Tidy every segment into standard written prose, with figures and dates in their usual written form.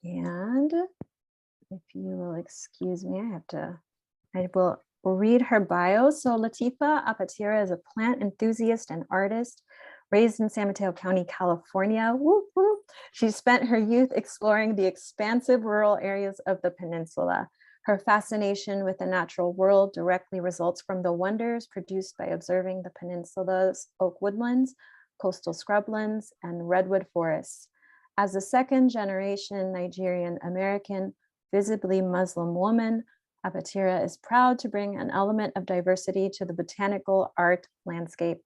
And if you will excuse me, I will read her bio. So Latifat Apatira is a plant enthusiast and artist raised in San Mateo County, California. Whoop, whoop. She spent her youth exploring the expansive rural areas of the peninsula. Her fascination with the natural world directly results from the wonders produced by observing the peninsula's oak woodlands, coastal scrublands, and redwood forests. As a second generation Nigerian American, visibly Muslim woman, Apatira is proud to bring an element of diversity to the botanical art landscape.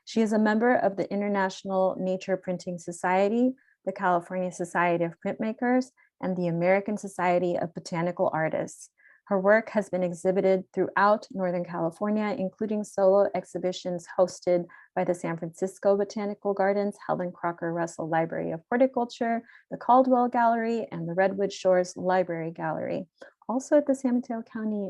She is a member of the International Nature Printing Society, the California Society of Printmakers, and the American Society of Botanical Artists. Her work has been exhibited throughout Northern California, including solo exhibitions hosted by the San Francisco Botanical Gardens, Helen Crocker Russell Library of Horticulture, the Caldwell Gallery, and the Redwood Shores Library Gallery. Also at the San Mateo County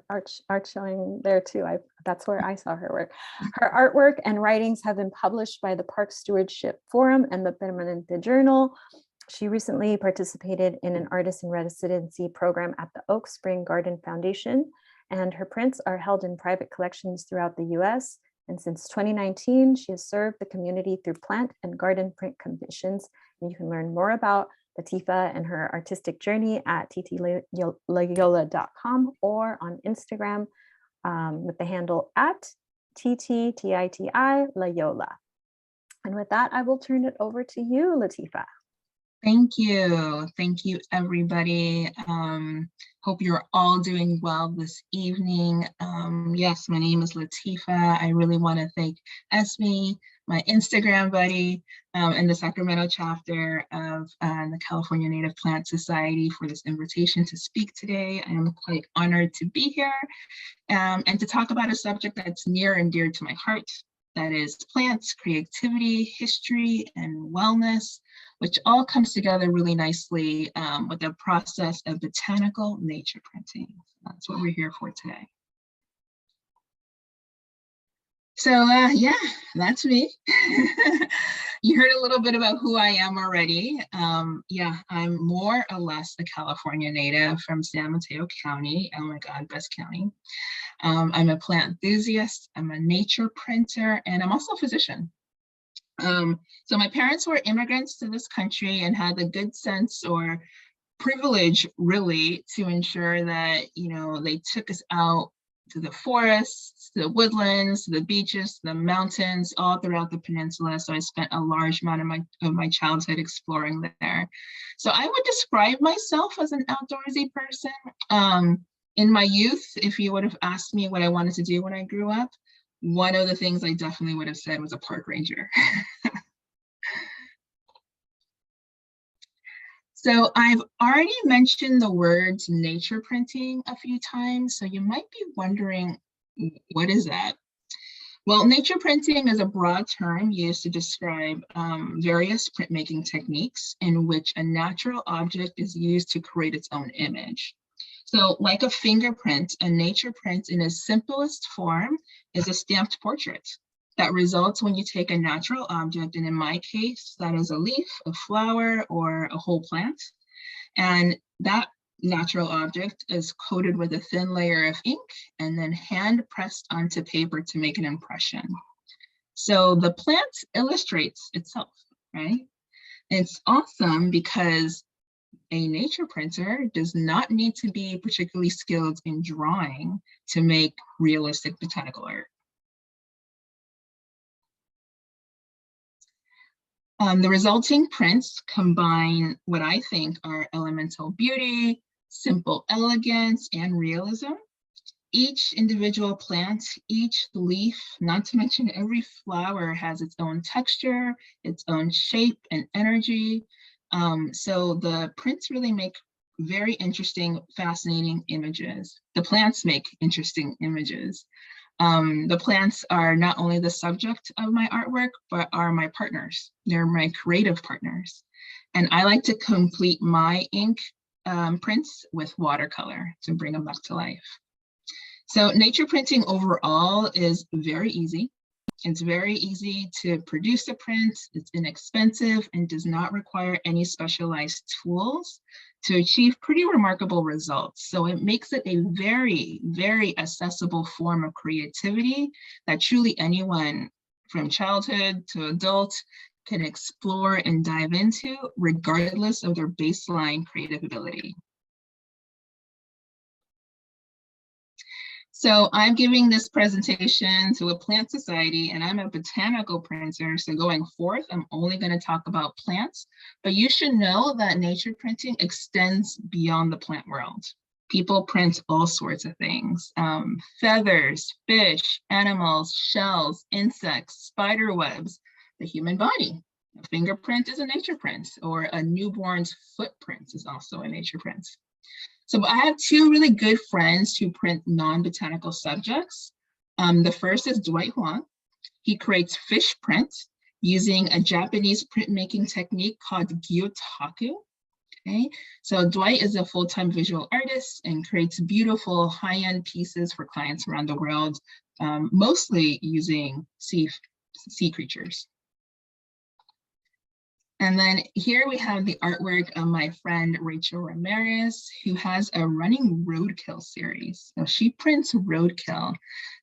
art showing there too. That's where I saw her work. Her artwork and writings have been published by the Park Stewardship Forum and the Permanente Journal. She recently participated in an artist in residency program at the Oak Spring Garden Foundation, and her prints are held in private collections throughout the US. And since 2019, she has served the community through plant and garden print commissions. And you can learn more about Latifat and her artistic journey at ttlayola.com or on Instagram with the handle at TTTITI Layola. And with that, I will turn it over to you, Latifat. Thank you. Thank you, everybody. Hope you're all doing well this evening. Yes, my name is Latifat. I really want to thank Esme, my Instagram buddy, and the Sacramento chapter of the California Native Plant Society for this invitation to speak today. I am quite honored to be here and to talk about a subject that's near and dear to my heart. That is plants, creativity, history, and wellness, which all comes together really nicely with the process of botanical nature printing. That's what we're here for today. So yeah, that's me. You heard a little bit about who I am already. Yeah, I'm more or less a California native from San Mateo County. Oh my God, best county. I'm a plant enthusiast, I'm a nature printer, and I'm also a physician. So my parents were immigrants to this country and had the good sense or privilege really to ensure that, you know, they took us out to the forests, to the woodlands, to the beaches, to the mountains, all throughout the peninsula. So I spent a large amount of my childhood exploring there. So I would describe myself as an outdoorsy person. In my youth, if you would have asked me what I wanted to do when I grew up, one of the things I definitely would have said was a park ranger. So I've already mentioned the words nature printing a few times, so you might be wondering, what is that? Well, nature printing is a broad term used to describe various printmaking techniques in which a natural object is used to create its own image. So like a fingerprint, a nature print in its simplest form is a stamped portrait that results when you take a natural object, and in my case, that is a leaf, a flower, or a whole plant. And that natural object is coated with a thin layer of ink and then hand pressed onto paper to make an impression. So the plant illustrates itself, right? It's awesome because a nature printer does not need to be particularly skilled in drawing to make realistic botanical art. The resulting prints combine what I think are elemental beauty, simple elegance, and realism. Each individual plant, each leaf, not to mention every flower, has its own texture, its own shape and energy. So the prints really make very interesting, fascinating images. The plants make interesting images. The plants are not only the subject of my artwork, but are my partners. They're my creative partners. And I like to complete my ink prints with watercolor to bring them back to life. So nature printing overall is very easy. It's very easy to produce a print, it's inexpensive, and does not require any specialized tools to achieve pretty remarkable results. So it makes it a very, very accessible form of creativity that truly anyone from childhood to adult can explore and dive into, regardless of their baseline creative ability. So I'm giving this presentation to a plant society, and I'm a botanical printer. So going forth, I'm only going to talk about plants, but you should know that nature printing extends beyond the plant world. People print all sorts of things: feathers, fish, animals, shells, insects, spider webs, the human body. A fingerprint is a nature print, or a newborn's footprint is also a nature print. So I have two really good friends who print non-botanical subjects. The first is Dwight Huang. He creates fish print using a Japanese printmaking technique called gyotaku. Okay, so Dwight is a full-time visual artist and creates beautiful high-end pieces for clients around the world, mostly using sea creatures. And then here we have the artwork of my friend Rachel Ramirez, who has a running roadkill series. So she prints roadkill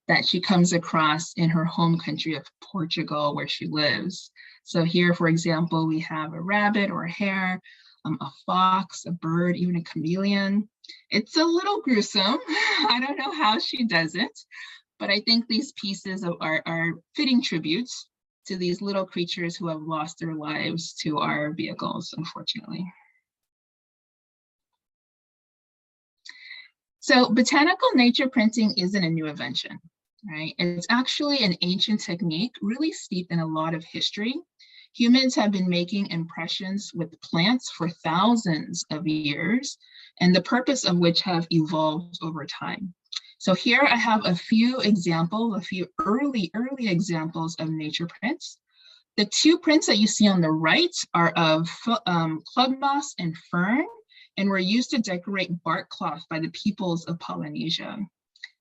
that she comes across in her home country of Portugal, where she lives. So here, for example, we have a rabbit or a hare, a fox, a bird, even a chameleon. It's a little gruesome. I don't know how she does it, but I think these pieces of art are fitting tributes to these little creatures who have lost their lives to our vehicles, unfortunately. So botanical nature printing isn't a new invention, right? It's actually an ancient technique, really steeped in a lot of history. Humans have been making impressions with plants for thousands of years, and the purpose of which have evolved over time. So here I have a few examples, a few early examples of nature prints. The two prints that you see on the right are of club moss and fern, and were used to decorate bark cloth by the peoples of Polynesia.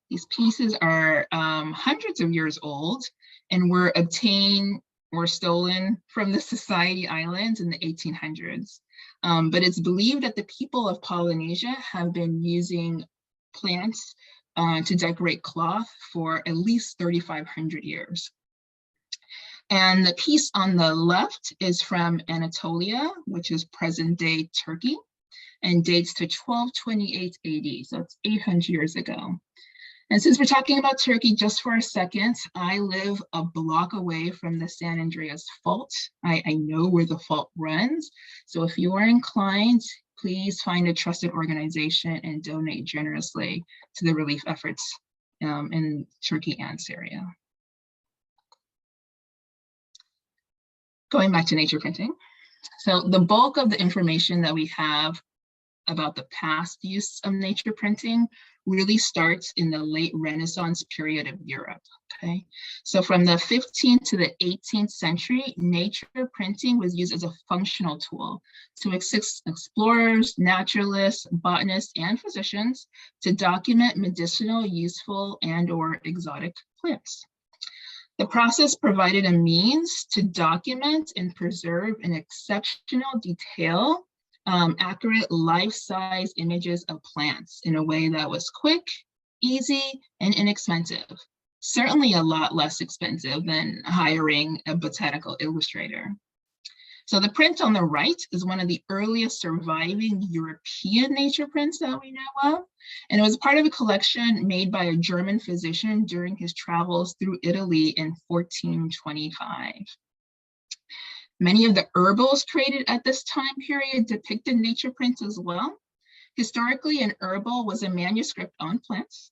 These pieces are hundreds of years old and were obtained or stolen from the Society Islands in the 1800s. But it's believed that the people of Polynesia have been using plants to decorate cloth for at least 3,500 years. And the piece on the left is from Anatolia, which is present-day Turkey, and dates to 1228 AD, so it's 800 years ago. And since we're talking about Turkey just for a second, I live a block away from the San Andreas Fault. I know where the fault runs, so if you are inclined, please find a trusted organization and donate generously to the relief efforts in Turkey and Syria. Going back to nature printing. So the bulk of the information that we have about the past use of nature printing really starts in the late Renaissance period of Europe, okay? So from the 15th to the 18th century, nature printing was used as a functional tool to assist explorers, naturalists, botanists, and physicians to document medicinal, useful, and/or exotic plants. The process provided a means to document and preserve in exceptional detail accurate life-size images of plants in a way that was quick, easy, and inexpensive. Certainly a lot less expensive than hiring a botanical illustrator. So the print on the right is one of the earliest surviving European nature prints that we know of. And it was part of a collection made by a German physician during his travels through Italy in 1425. Many of the herbals created at this time period depicted nature prints as well. Historically, an herbal was a manuscript on plants.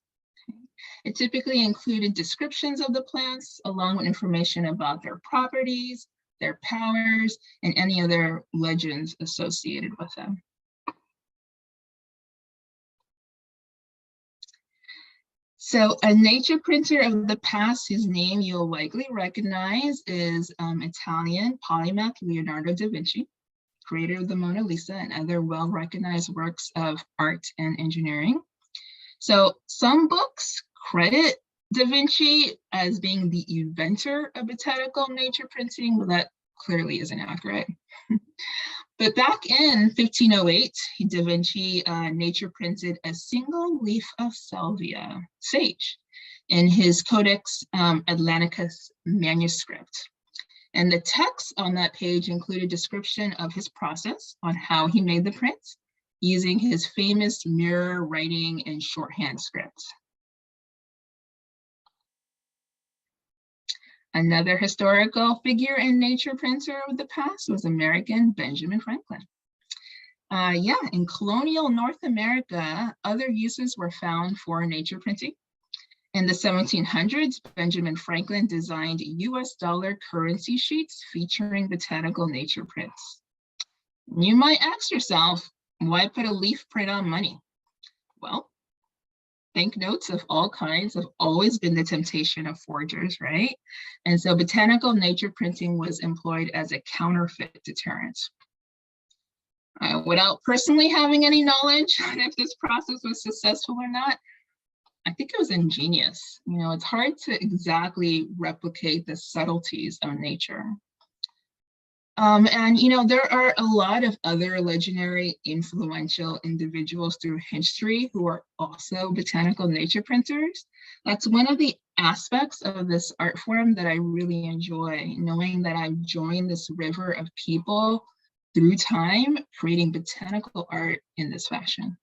It typically included descriptions of the plants, along with information about their properties, their powers, and any other legends associated with them. So a nature printer of the past whose name you'll likely recognize is Italian polymath Leonardo da Vinci, creator of the Mona Lisa and other well-recognized works of art and engineering. So some books credit Da Vinci as being the inventor of botanical nature printing, well, that clearly isn't accurate. But back in 1508, Da Vinci nature printed a single leaf of salvia, sage, in his Codex Atlanticus manuscript. And the text on that page included a description of his process on how he made the prints using his famous mirror writing and shorthand script. Another historical figure and nature printer of the past was American Benjamin Franklin. In colonial North America, other uses were found for nature printing. In the 1700s, Benjamin Franklin designed US dollar currency sheets featuring botanical nature prints. You might ask yourself, why put a leaf print on money? Well, banknotes of all kinds have always been the temptation of forgers, right? And so botanical nature printing was employed as a counterfeit deterrent. Without personally having any knowledge on if this process was successful or not, I think it was ingenious. You know, it's hard to exactly replicate the subtleties of nature. And you know, there are a lot of other legendary, influential individuals through history who are also botanical nature printers. That's one of the aspects of this art form that I really enjoy, knowing that I've joined this river of people through time, creating botanical art in this fashion.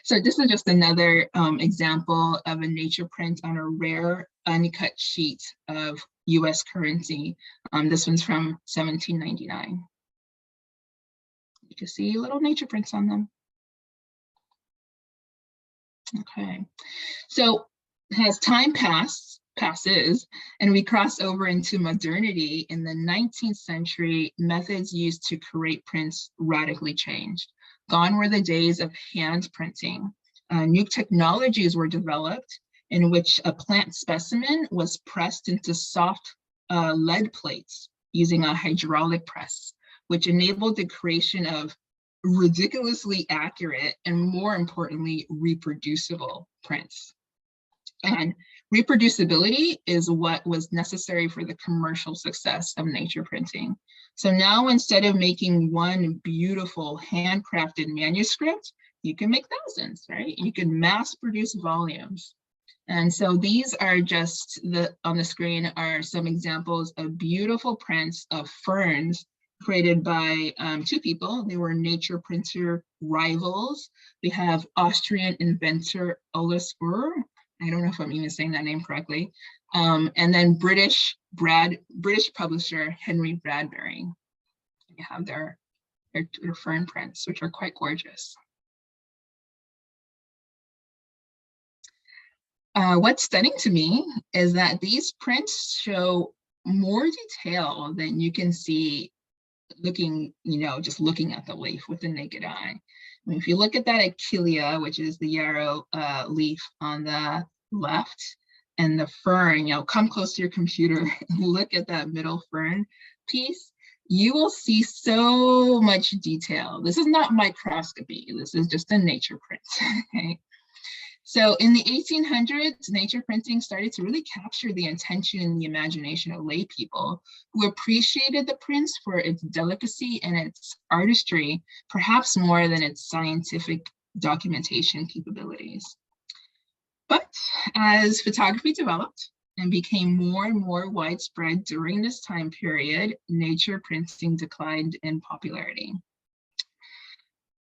So this is just another example of a nature print on a rare uncut sheet of US currency. This one's from 1799. You can see little nature prints on them. Okay, so as time passes and we cross over into modernity, in the 19th century, methods used to create prints radically changed. Gone were the days of hand printing. New technologies were developed in which a plant specimen was pressed into soft lead plates using a hydraulic press, which enabled the creation of ridiculously accurate and, more importantly, reproducible prints. And reproducibility is what was necessary for the commercial success of nature printing. So now, instead of making one beautiful handcrafted manuscript, you can make thousands, right? You can mass produce volumes. And so these are just on the screen are some examples of beautiful prints of ferns created by two people. They were nature printer rivals. We have Austrian inventor Ulrich Uhr. I don't know if I'm even saying that name correctly. And then British publisher Henry Bradbury. You have their fern prints, which are quite gorgeous. What's stunning to me is that these prints show more detail than you can see looking, just looking at the leaf with the naked eye. I mean, if you look at that achillea, which is the yarrow leaf on the left, and the fern, come close to your computer and look at that middle fern piece, you will see so much detail. This is not microscopy. This is just a nature print, okay? So in the 1800s, nature printing started to really capture the attention and the imagination of lay people who appreciated the prints for its delicacy and its artistry, perhaps more than its scientific documentation capabilities. But as photography developed and became more and more widespread during this time period, nature printing declined in popularity.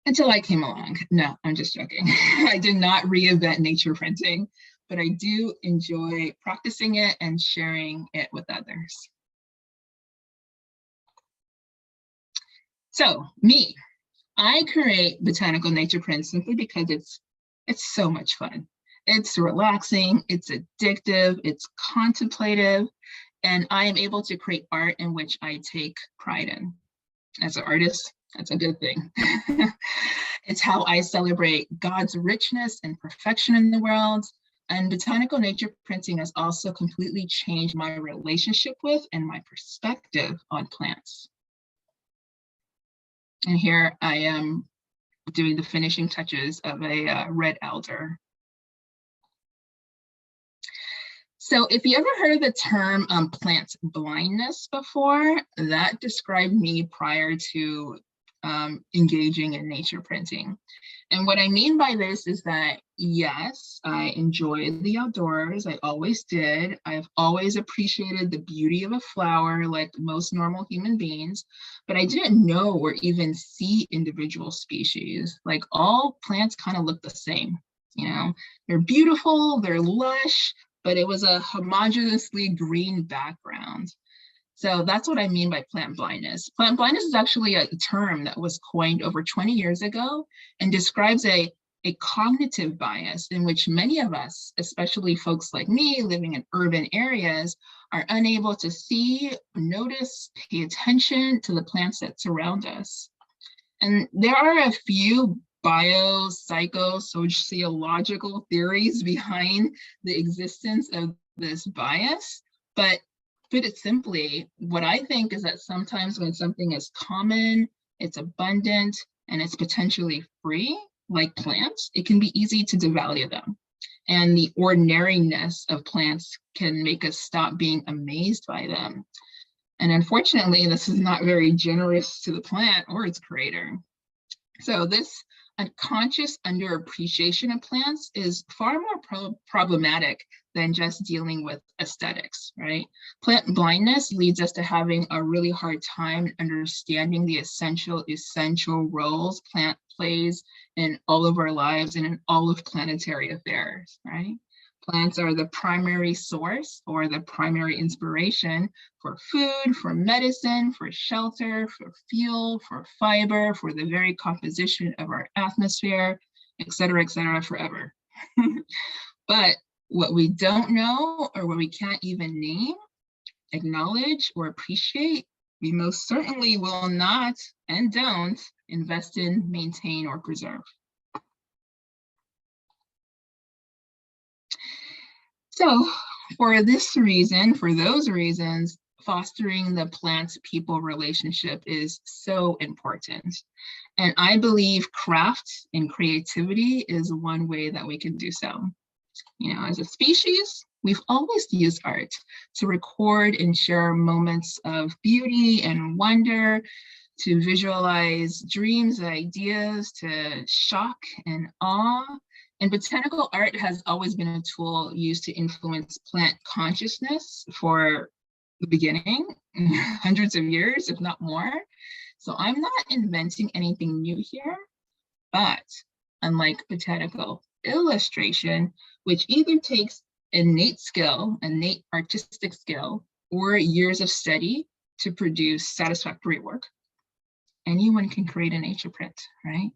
Until I came along. No, I'm just joking. I did not reinvent nature printing, but I do enjoy practicing it and sharing it with others. So me, I create botanical nature prints simply because it's so much fun. It's relaxing, it's addictive, it's contemplative, and I am able to create art in which I take pride in. As an artist, that's a good thing. It's how I celebrate God's richness and perfection in the world. And botanical nature printing has also completely changed my relationship with and my perspective on plants. And here I am doing the finishing touches of a red elder. So if you ever heard of the term plant blindness before, that described me prior to engaging in nature printing. And what I mean by this is that, yes, I enjoy the outdoors. I always did. I've always appreciated the beauty of a flower like most normal human beings, but I didn't know or even see individual species. Like all plants kind of look the same, you know, they're beautiful, they're lush, but it was a homogeneously green background. So that's what I mean by plant blindness. Plant blindness is actually a term that was coined over 20 years ago and describes a cognitive bias in which many of us, especially folks like me living in urban areas, are unable to see, notice, pay attention to the plants that surround us. And there are a few biopsychosociological theories behind the existence of this bias, but put it simply, what I think is that sometimes when something is common, it's abundant, and it's potentially free, like plants, it can be easy to devalue them. And the ordinariness of plants can make us stop being amazed by them. And unfortunately, this is not very generous to the plant or its creator. So this unconscious underappreciation of plants is far more problematic than just dealing with aesthetics, right? Plant blindness leads us to having a really hard time understanding the essential roles plant plays in all of our lives and in all of planetary affairs, right? Plants are the primary source or the primary inspiration for food, for medicine, for shelter, for fuel, for fiber, for the very composition of our atmosphere, et cetera, forever. But what we don't know or what we can't even name, acknowledge, or appreciate, we most certainly will not and don't invest in, maintain, or preserve. So for this reason, for those reasons, fostering the plant-people relationship is so important. And I believe craft and creativity is one way that we can do so. You know, as a species, we've always used art to record and share moments of beauty and wonder, to visualize dreams, ideas, to shock and awe. And botanical art has always been a tool used to influence plant consciousness for the beginning, hundreds of years, if not more. So I'm not inventing anything new here, but unlike botanical illustration, which either takes innate skill, innate artistic skill, or years of study to produce satisfactory work, anyone can create a nature print, right?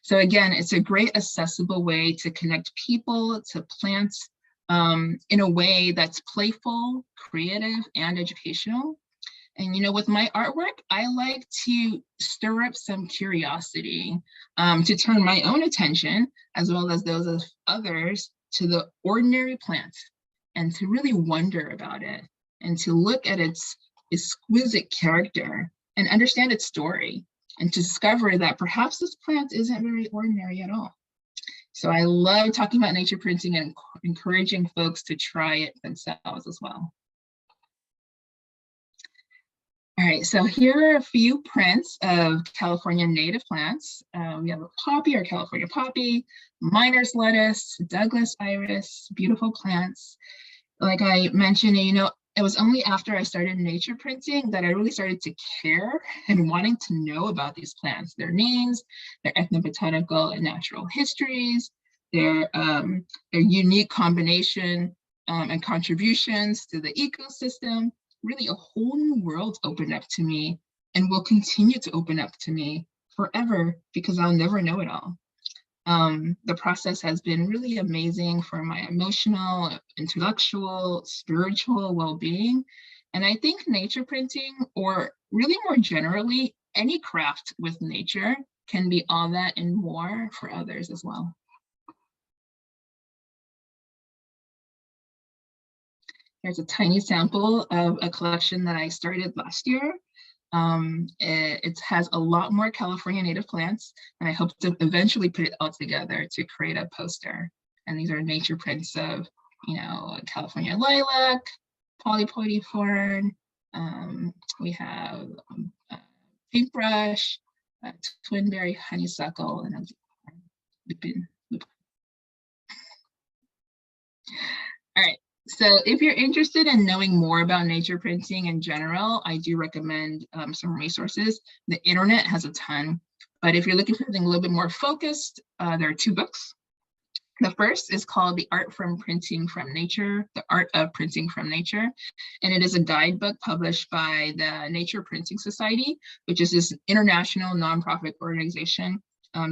So again, it's a great accessible way to connect people to plants in a way that's playful, creative, and educational. And you know, with my artwork, I like to stir up some curiosity, to turn my own attention, as well as those of others, to the ordinary plant, and to really wonder about it, and to look at its exquisite character and understand its story, and to discover that perhaps this plant isn't very ordinary at all. So I love talking about nature printing and encouraging folks to try it themselves as well. All right, so here are a few prints of California native plants. We have a poppy or California poppy, miner's lettuce, Douglas iris, beautiful plants. Like I mentioned, you know, it was only after I started nature printing that I really started to care and wanting to know about these plants, their names, their ethnobotanical and natural histories, their unique combination and contributions to the ecosystem. Really a whole new world opened up to me and will continue to open up to me forever because I'll never know it all. The process has been really amazing for my emotional, intellectual, spiritual well-being. And I think nature printing, or really more generally, any craft with nature can be all that and more for others as well. Here's a tiny sample of a collection that I started last year. It has a lot more California native plants, and I hope to eventually put it all together to create a poster. And these are nature prints of, California lilac, polypody fern. We have paintbrush, twinberry honeysuckle, and lupin. All right. So if you're interested in knowing more about nature printing in general, I do recommend some resources. The internet has a ton, but if you're looking for something a little bit more focused, there are 2 books. The first is called The Art of Printing from Nature, and it is a guidebook published by the Nature Printing Society, which is this international nonprofit organization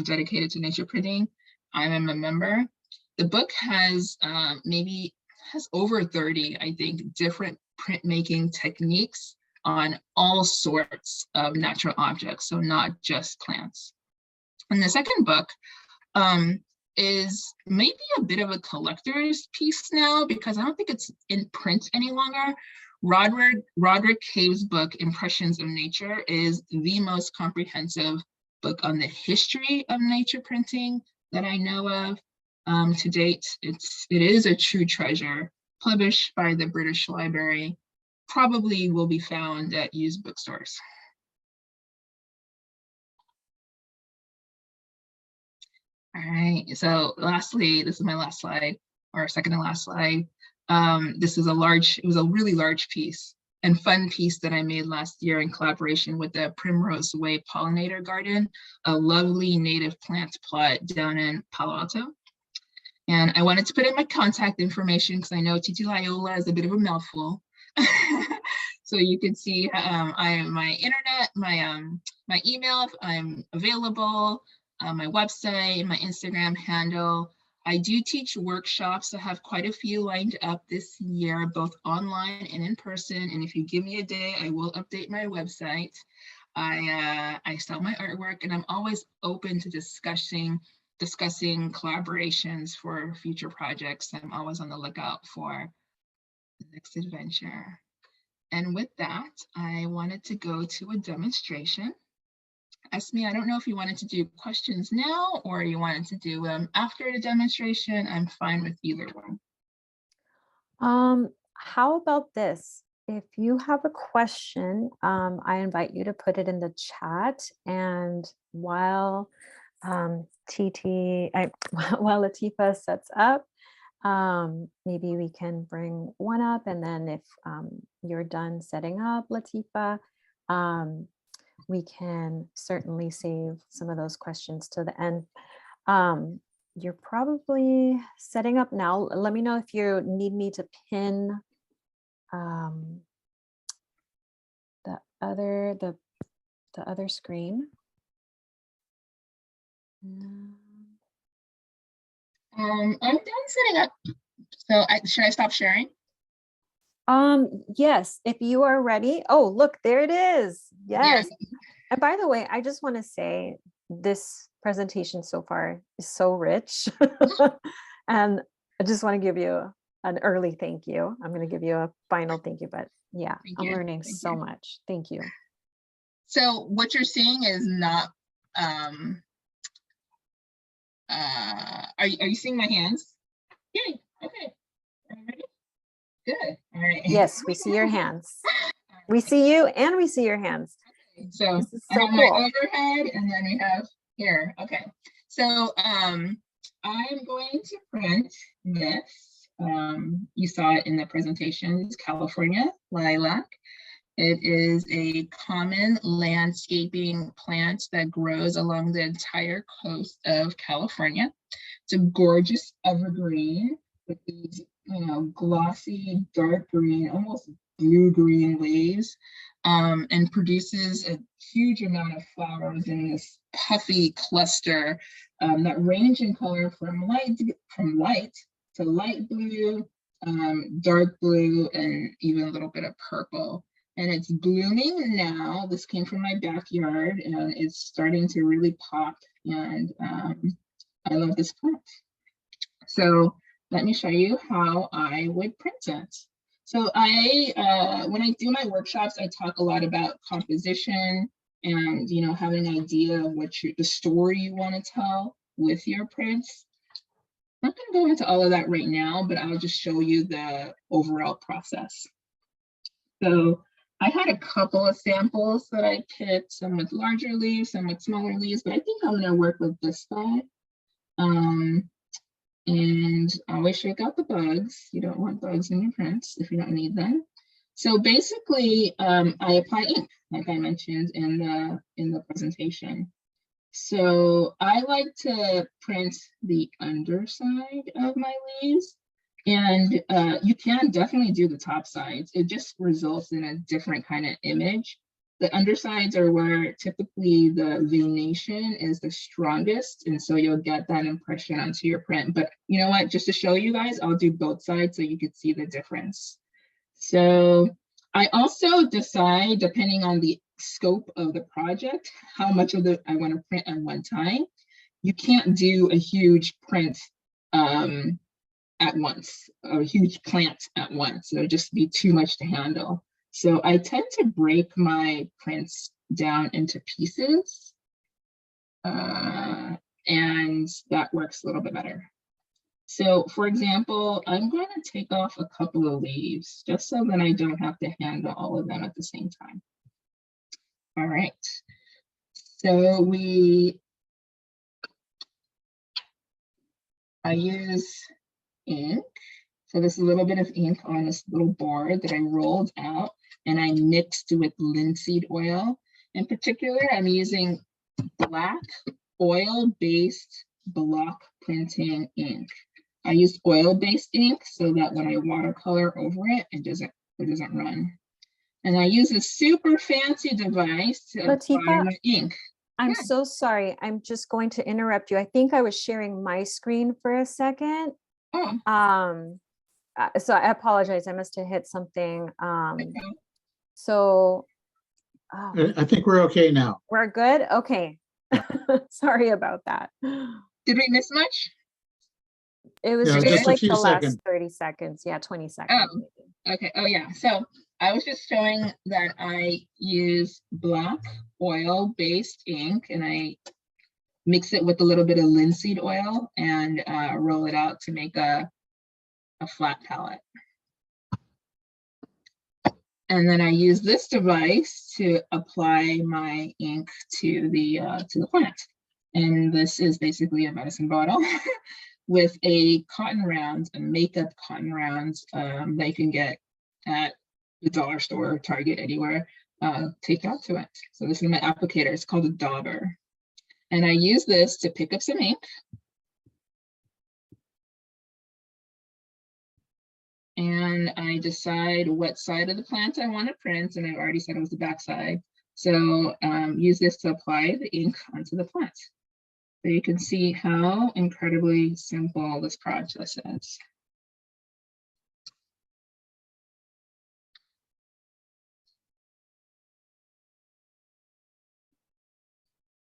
dedicated to nature printing. I am a member. The book has has over 30, I think, different printmaking techniques on all sorts of natural objects, so not just plants. And the second book is maybe a bit of a collector's piece now, because I don't think it's in print any longer. Roderick Cave's book, Impressions of Nature, is the most comprehensive book on the history of nature printing that I know of. To date, it is a true treasure, published by the British Library, probably will be found at used bookstores. All right, so lastly, this is my last slide, or second to last slide. It was a really large piece and fun piece that I made last year in collaboration with the Primrose Way Pollinator Garden, a lovely native plant plot down in Palo Alto. And I wanted to put in my contact information because I know Titilayola is a bit of a mouthful. So you can see my internet, my email, if I'm available, my website, my Instagram handle. I do teach workshops. I have quite a few lined up this year, both online and in person. And if you give me a day, I will update my website. I sell my artwork, and I'm always open to discussing collaborations for future projects. I'm always on the lookout for the next adventure. And with that, I wanted to go to a demonstration. Esme, I don't know if you wanted to do questions now or you wanted to do them after the demonstration. I'm fine with either one. How about this? If you have a question, I invite you to put it in the chat, and while while Latifah sets up, maybe we can bring one up, and then if you're done setting up, Latifah, we can certainly save some of those questions to the end. You're probably setting up now. Let me know if you need me to pin the other screen. I'm done setting up. So should I stop sharing? Yes, if you are ready. Oh, look, there it is. Yes. Yeah. And by the way, I just want to say this presentation so far is so rich. And I just want to give you an early thank you. I'm going to give you a final thank you, but yeah, I'm learning so much. Thank you. So what you're seeing is not, are you seeing my hands? Yay, okay. Ready? Good, all right. Yes, we see your hands. We see you and we see your hands. Okay, so this is so cool. My overhead, and then we have here, okay. So I'm going to print this. You saw it in the presentation, it's California lilac. It is a common landscaping plant that grows along the entire coast of California. It's a gorgeous evergreen with these, glossy, dark green, almost blue-green leaves, and produces a huge amount of flowers in this puffy cluster that range in color from light to light blue, dark blue, and even a little bit of purple. And it's blooming now. This came from my backyard, and it's starting to really pop. And I love this plant. So let me show you how I would print it. So when I do my workshops, I talk a lot about composition and, having an idea of the story you want to tell with your prints. I'm not going to go into all of that right now, but I'll just show you the overall process. So I had a couple of samples that I picked, some with larger leaves, some with smaller leaves, but I think I'm going to work with this guy. And always shake out the bugs. You don't want bugs in your prints if you don't need them. So basically, I apply ink, like I mentioned in the presentation. So I like to print the underside of my leaves, and you can definitely do the top sides. It just results in a different kind of image. The undersides are where typically the venation is the strongest, and so you'll get that impression onto your print. But you know what, just to show you guys, I'll do both sides so you can see the difference. So I also decide, depending on the scope of the project, how much of it I want to print at one time. You can't do a huge print at once, a huge plant at once. It'll just be too much to handle. So I tend to break my prints down into pieces, and that works a little bit better. So for example, I'm going to take off a couple of leaves just so that I don't have to handle all of them at the same time. All right, so I use ink. So this is a little bit of ink on this little board that I rolled out and I mixed with linseed oil. In particular, I'm using black oil-based block printing ink. I use oil-based ink so that when I watercolor over it, it doesn't run. And I use a super fancy device to apply my ink. I'm so sorry. I'm just going to interrupt you. I think I was sharing my screen for a second. Oh. So I apologize. I must have hit something. Okay. So I think we're okay now. We're good? Okay. Sorry about that. Did we miss much? It was Yeah, just like the seconds. last 30 seconds. Yeah, 20 seconds. Oh, okay. Oh, yeah. So I was just showing that I use black oil-based ink and I mix it with a little bit of linseed oil and roll it out to make a flat palette. And then I use this device to apply my ink to the plant. And this is basically a medicine bottle with a cotton round, a makeup cotton round that you can get at the dollar store, Target, anywhere, taped out to it. So this is my applicator. It's called a dauber. And I use this to pick up some ink. And I decide what side of the plant I want to print, and I already said it was the back side. So use this to apply the ink onto the plant. So you can see how incredibly simple this process is.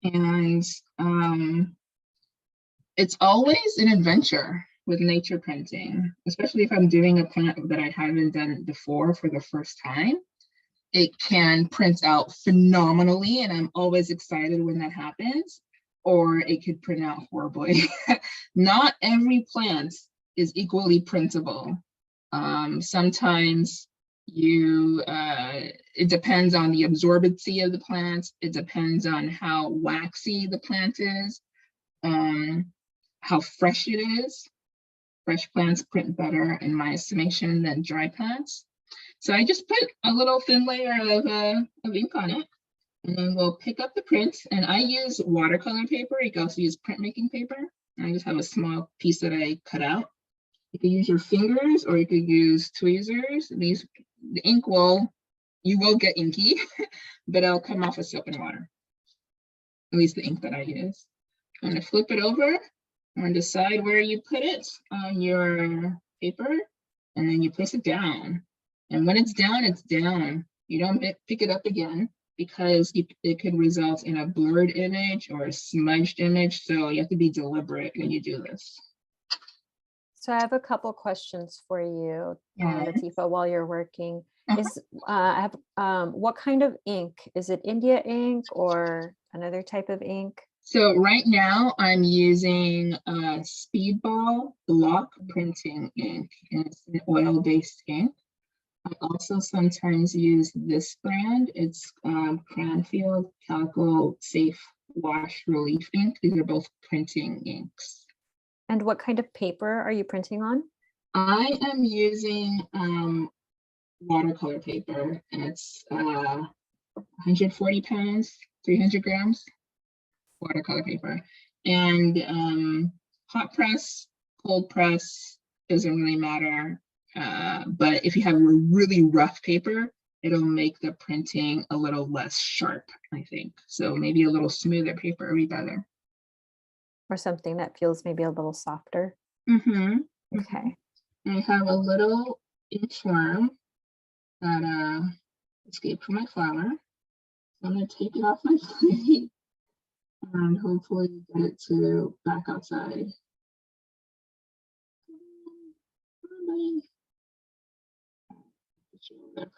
And it's always an adventure with nature printing, especially if I'm doing a plant that I haven't done before for the first time. It can print out phenomenally, and I'm always excited when that happens, or it could print out horribly. Not every plant is equally printable. Sometimes it depends on the absorbency of the plant. It depends on how waxy the plant is, how fresh it is. Fresh plants print better, in my estimation, than dry plants. So I just put a little thin layer of ink on it, and then we'll pick up the print. And I use watercolor paper. You can also use printmaking paper. I just have a small piece that I cut out. You can use your fingers or you could use tweezers. The ink you will get inky, but it'll come off with soap and water. At least the ink that I use. I'm gonna flip it over and decide where you put it on your paper, and then you place it down. And when it's down, it's down. You don't pick it up again because it could result in a blurred image or a smudged image. So you have to be deliberate when you do this. So I have a couple questions for you, Yeah. Latifah, while you're working. Uh-huh. I have, what kind of ink? Is it India ink or another type of ink? So right now I'm using Speedball block printing ink, and it's an oil-based ink. I also sometimes use this brand. It's Cranfield Calico Safe Wash Relief ink. These are both printing inks. And what kind of paper are you printing on? I am using watercolor paper, and it's 140 pounds, 300 grams watercolor paper. And hot press, cold press, doesn't really matter. But if you have a really rough paper, it'll make the printing a little less sharp, I think. So maybe a little smoother paper would be better. Or something that feels maybe a little softer? Mm-hmm. Okay. I have a little inchworm that escaped from my flower. I'm gonna take it off my plate and hopefully get it to back outside.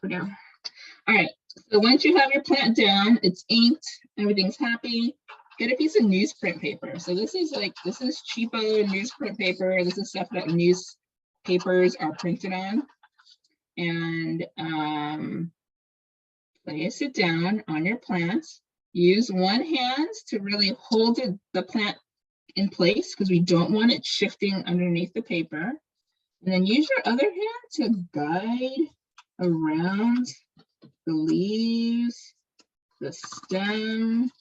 For now. All right, so once you have your plant down, it's inked, everything's happy, get a piece of newsprint paper. So this is cheapo newsprint paper. This is stuff that newspapers are printed on. And place it down on your plant. Use one hand to really hold the plant in place because we don't want it shifting underneath the paper. And then use your other hand to guide around the leaves, the stem,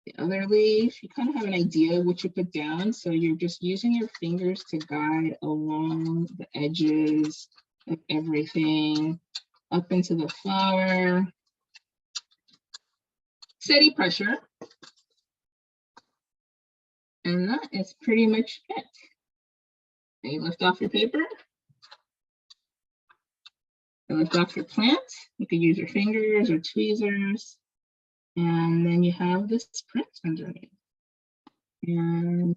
the other leaf. You kind of have an idea of what you put down. So you're just using your fingers to guide along the edges of everything up into the flower. Steady pressure. And that is pretty much it. And you lift off your paper. You lift off your plant. You can use your fingers or tweezers. And then you have this print underneath. And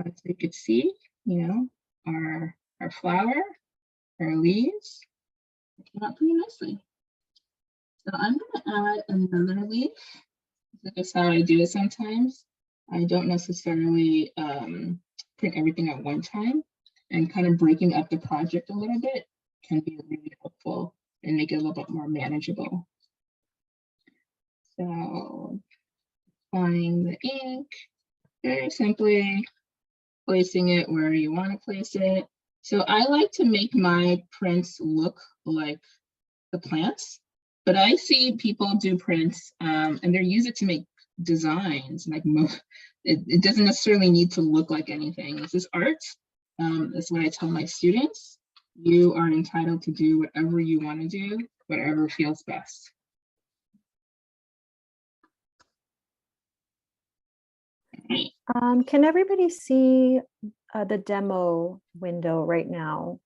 as you can see, you know, our flower, our leaves, came out pretty nicely. So I'm gonna add another leaf. This is how I do it sometimes. I don't necessarily print everything at one time, and kind of breaking up the project a little bit can be really helpful and make it a little bit more manageable. So applying the ink, very simply placing it where you want to place it. So I like to make my prints look like the plants, but I see people do prints and they use it to make designs. Like it doesn't necessarily need to look like anything. This is art. That's what I tell my students. You are entitled to do whatever you want to do, whatever feels best. Can everybody see the demo window right now?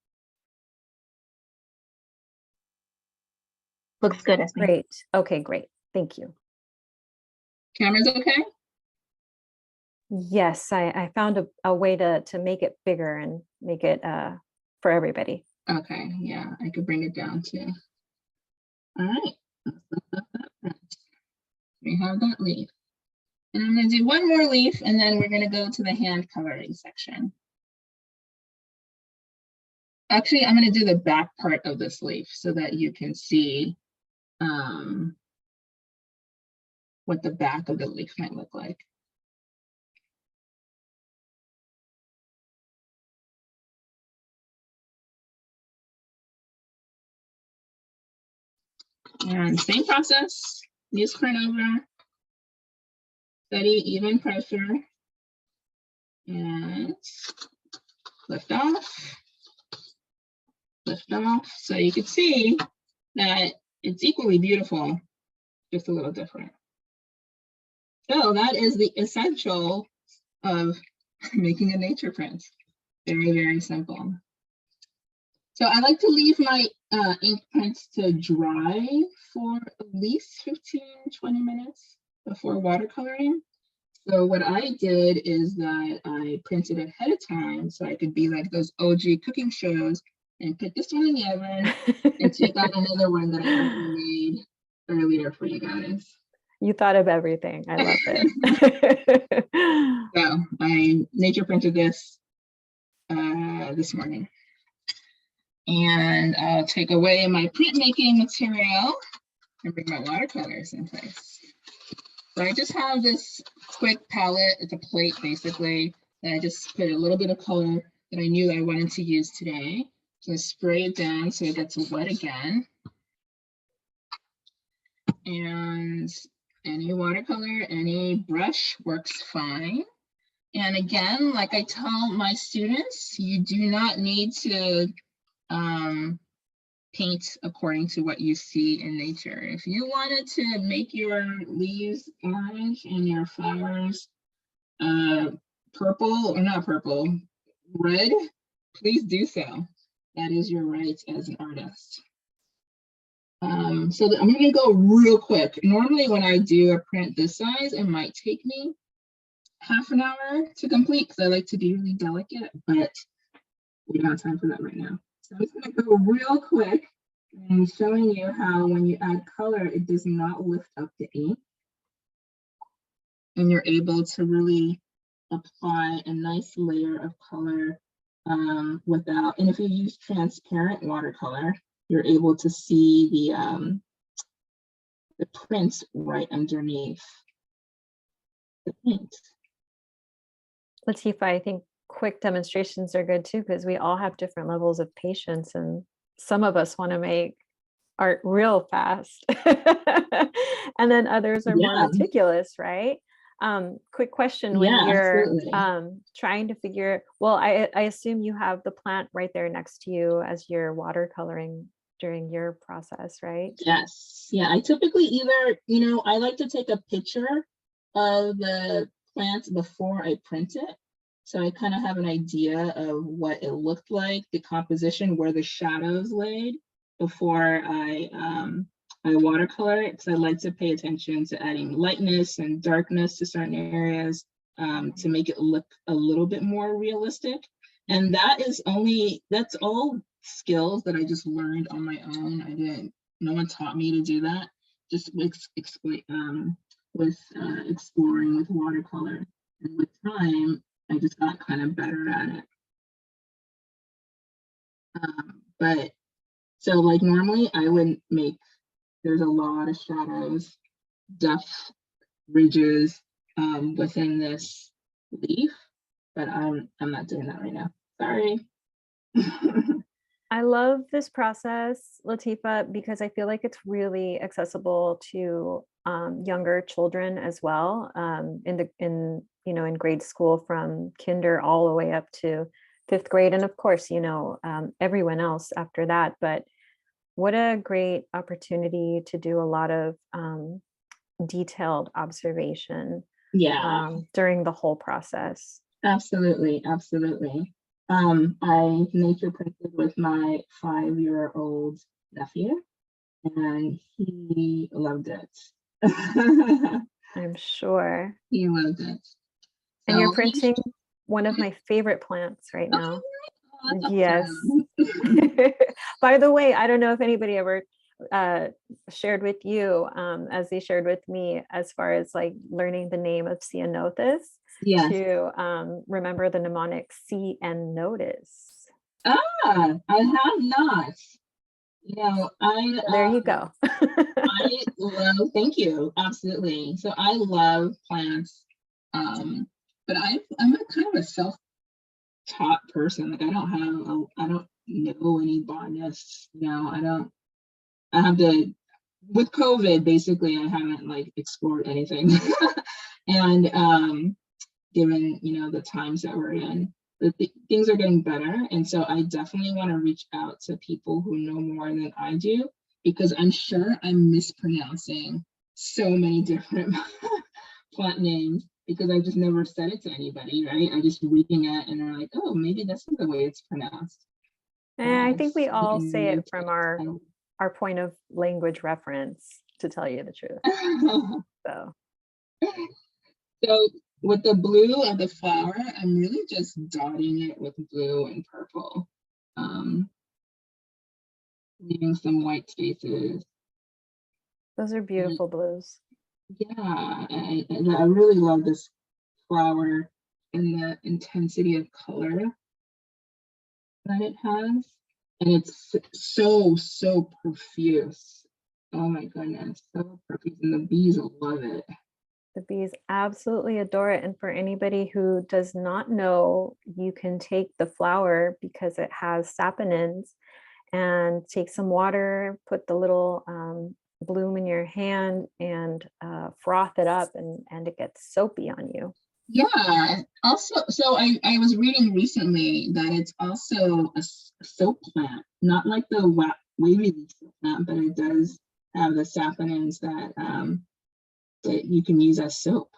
Looks good, I think. Great. Okay, great. Thank you. Camera's okay? Yes, I found a way to make it bigger and make it for everybody. Okay, yeah, I could bring it down too. All right, let's lift up that print. We have that leaf. And I'm going to do one more leaf, and then we're going to go to the hand coloring section. Actually, I'm going to do the back part of this leaf so that you can see what the back of the leaf might look like. And same process, use print over, steady, even pressure, and lift off, lift off. So you can see that it's equally beautiful, just a little different. So that is the essential of making a nature print. Very, very simple. So I like to leave my ink prints to dry for at least 15-20 minutes before watercoloring. So what I did is that I printed ahead of time so I could be like those OG cooking shows and put this one in the oven and take out another one that I already made earlier for you guys. You thought of everything. I love it. So I nature printed this this morning. And I'll take away my printmaking material and bring my watercolors in place. So I just have this quick palette. It's a plate basically, and I just put a little bit of color that I knew I wanted to use today. So I spray it down so it gets wet again. And any watercolor, any brush works fine. And again, like I tell my students, you do not need to paint according to what you see in nature. If you wanted to make your leaves orange and your flowers purple, or not purple, red, please do so. That is your right as an artist. So I'm gonna go real quick. Normally when I do a print this size, it might take me half an hour to complete because I like to be really delicate, but we don't have time for that right now. So I'm just gonna go real quick and showing you how when you add color, it does not lift up the ink. And you're able to really apply a nice layer of color without, and if you use transparent watercolor, you're able to see the print right underneath the paint. Latifah, I think quick demonstrations are good too, because we all have different levels of patience, and some of us want to make art real fast and then others are more meticulous, right? Quick question, when you're trying to figure, well, I assume you have the plant right there next to you as you're watercoloring during your process, right? Yes. Yeah, I typically either, I like to take a picture of the plant before I print it. So I kind of have an idea of what it looked like, the composition, where the shadows laid before I watercolor it, because I like to pay attention to adding lightness and darkness to certain areas to make it look a little bit more realistic. And that's all skills that I just learned on my own. No one taught me to do that. Just exploring with watercolor. And with time, I just got kind of better at it. But so like normally I would make, there's a lot of shadows, depth, ridges within this leaf, but I'm not doing that right now. Sorry. I love this process, Latifah, because I feel like it's really accessible to younger children as well, in grade school, from kinder all the way up to 5th grade, and of course, everyone else after that. But what a great opportunity to do a lot of detailed observation during the whole process. Absolutely. I nature printed with my 5-year-old nephew, and he loved it. I'm sure. He loved it. And you're printing one of my favorite plants right now. Yes. By the way, I don't know if anybody ever shared with you, as they shared with me, as far as like learning the name of Ceanothus, to remember the mnemonic Ceanotus. I have not. There you go. I love, thank you, absolutely. So I love plants, but I'm a kind of a self-taught person. Like I don't know any botanists. I have to, with COVID, basically, I haven't like explored anything. And given, the times that we're in, things are getting better. And so I definitely want to reach out to people who know more than I do, because I'm sure I'm mispronouncing so many different plant names because I just never said it to anybody, right? I just reading it and they're like, oh, maybe that's not the way it's pronounced. I think we all say it from our point of language reference, to tell you the truth. So with the blue of the flower, I'm really just dotting it with blue and purple, leaving some white spaces. Those are beautiful blues. Yeah, I really love this flower and the intensity of color that it has. And it's so profuse. Oh my goodness, so profuse. And the bees love it. The bees absolutely adore it. And for anybody who does not know, you can take the flower because it has saponins and take some water, put the little bloom in your hand and froth it up and it gets soapy on you. Yeah, also, so I was reading recently that it's also a soap plant, not like the wavy leaf soap plant, but it does have the saponins that you can use as soap.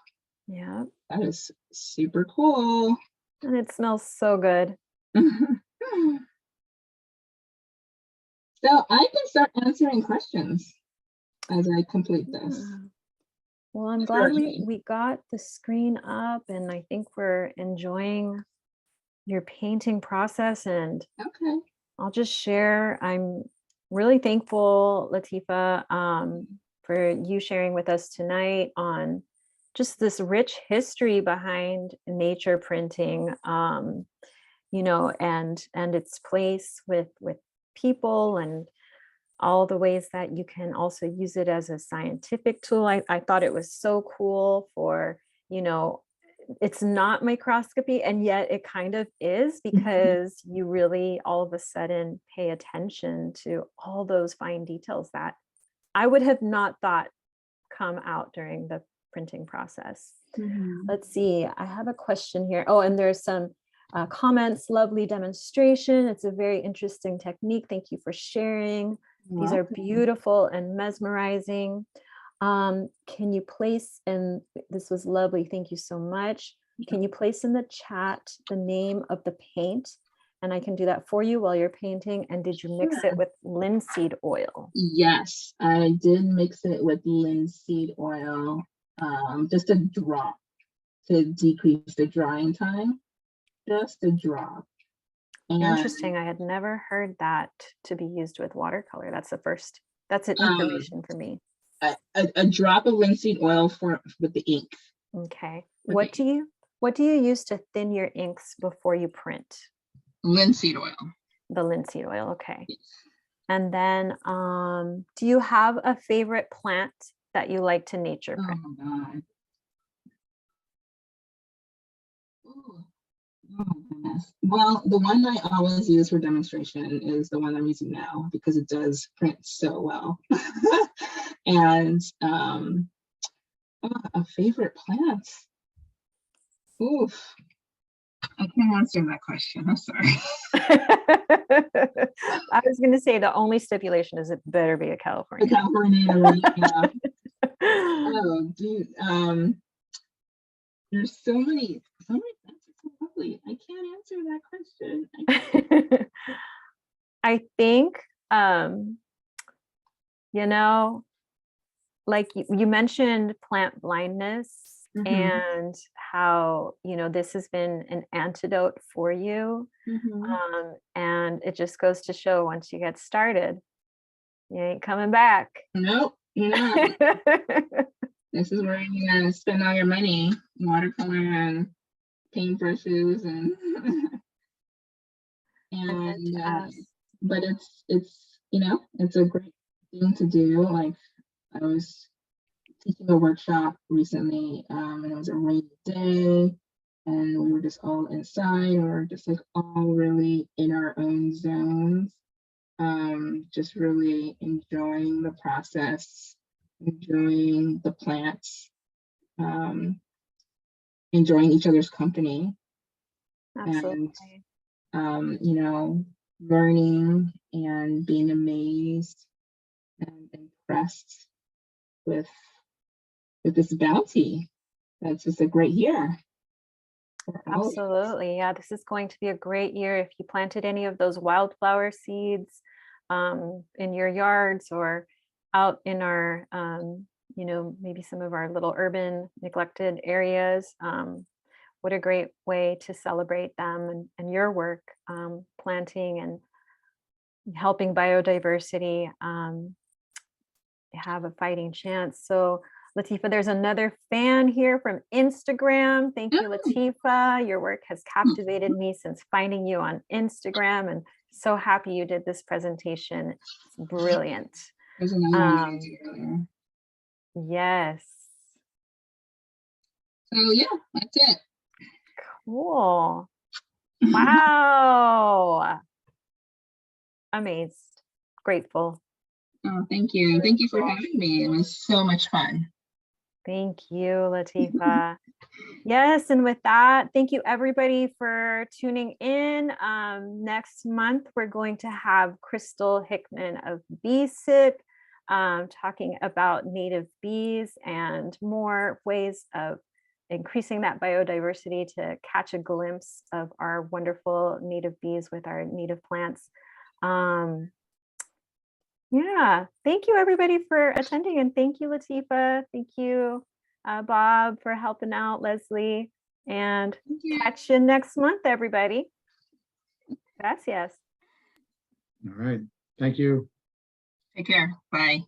Yeah. That is super cool. And it smells so good. So I can start answering questions as I complete this. Yeah. Well, I'm Sure. glad we got the screen up and I think we're enjoying your painting process. And Okay. I'll just share, I'm really thankful, Latifat, for you sharing with us tonight on just this rich history behind nature printing, you know, and its place with people and all the ways that you can also use it as a scientific tool. I thought it was so cool for, you know, it's not microscopy and yet it kind of is because you really all of a sudden pay attention to all those fine details that I would have not thought come out during the printing process. Mhm. Let's see, I have a question here. Oh, and there's some comments, lovely demonstration. It's a very interesting technique. Thank you for sharing. These are beautiful and mesmerizing. Can you place, and this was lovely, thank you so much. Can you place in the chat the name of the paint? And I can do that for you while you're painting. And did you mix it with linseed oil? Yes, I did mix it with linseed oil, just a drop to decrease the drying time, just a drop. And Interesting. I had never heard that to be used with watercolor. That's the first, that's an information for me. a drop of linseed oil with the ink. Okay. Okay. What do you use to thin your inks before you print? Linseed oil. The linseed oil. Okay. Yes. And then do you have a favorite plant that you like to nature Oh print? my God. Ooh. Oh my goodness. Well, the one I always use for demonstration is the one I'm using now because it does print so well. And a favorite plant. Oof. I can't answer that question. I'm sorry. I was going to say the only stipulation is it better be a California. Yeah. Oh, dude. There's so many plants. It's so lovely. I can't answer that question. I think, you know, like you mentioned plant blindness and how, you know, this has been an antidote for you. And it just goes to show once you get started, you ain't coming back. Nope. No. This is where you're gonna spend all your money, watercolor and paintbrushes and but it's you know, it's a great thing to do. Like I was teaching a workshop recently, and it was a rainy day and we were just all inside, or we were just like all really in our own zones, just really enjoying the process, enjoying the plants, enjoying each other's company. Absolutely. And you know, learning and being amazed and impressed with this bounty. That's just a great year. Absolutely. Yeah, this is going to be a great year. If you planted any of those wildflower seeds in your yards or out in our you know, maybe some of our little urban neglected areas. What a great way to celebrate them and your work, planting and helping biodiversity have a fighting chance. So Latifah, there's another fan here from Instagram. Thank you, Latifah. Your work has captivated me since finding you on Instagram, and so happy you did this presentation. It's brilliant. There's another one together. Yes. So yeah, that's it. Cool. Wow. Amazed. Grateful. Oh, thank you. Thank you for having me. It was so much fun. Thank you, Latifah. Yes, and with that, thank you everybody for tuning in. Next month, we're going to have Crystal Hickman of BSIP talking about native bees and more ways of increasing that biodiversity to catch a glimpse of our wonderful native bees with our native plants. Yeah, thank you everybody for attending, and thank you, Latifah. Thank you, Bob, for helping out, Leslie, and catch you next month, everybody. Gracias. All right. Thank you. Take care. Bye.